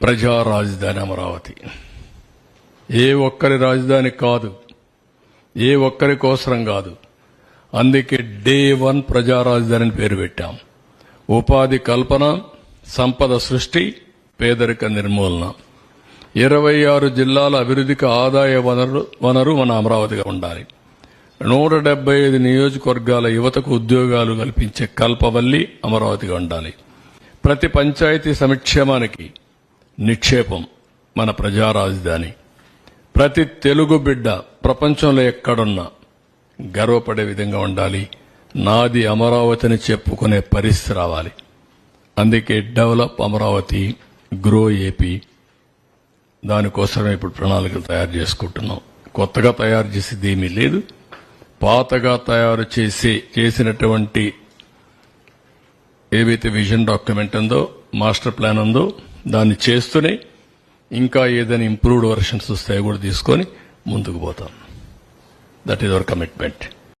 ప్రజా రాజధాని అమరావతి. ఏ ఒక్కరి రాజధాని కాదు, ఏ ఒక్కరి కోసరం కాదు. అందుకే డే 1 ప్రజా రాజధాని పేరు పెట్టాం. ఉపాధి కల్పన, సంపద సృష్టి, పేదరిక నిర్మూలన, 26 జిల్లాల అభివృద్ధికి ఆదాయ వనరు మన అమరావతిగా ఉండాలి. 175 నియోజకవర్గాల యువతకు ఉద్యోగాలు కల్పించే కల్పవల్లి అమరావతిగా ఉండాలి. ప్రతి పంచాయతీ సంక్షేమానికి నిక్షేపం మన ప్రజా రాజధాని. ప్రతి తెలుగు బిడ్డ ప్రపంచంలో ఎక్కడున్నా గర్వపడే విధంగా ఉండాలి. నాది అమరావతిని చెప్పుకునే పరిస్థితి రావాలి. అందుకే డెవలప్ అమరావతి, గ్రో ఏపీ, దానికోసమే ఇప్పుడు ప్రణాళికలు తయారు చేసుకుంటున్నాం. కొత్తగా తయారు చేసేది ఏమీ లేదు. పాతగా తయారు చేసినటువంటి ఏవైతే విజన్ డాక్యుమెంట్ ఉందో, మాస్టర్ ప్లాన్ ఉందో, దాన్ని చేస్తూనే ఇంకా ఏదైనా ఇంప్రూవ్డ్ వర్షన్స్ వస్తాయో కూడా తీసుకొని ముందుకు పోతాం. That is our commitment.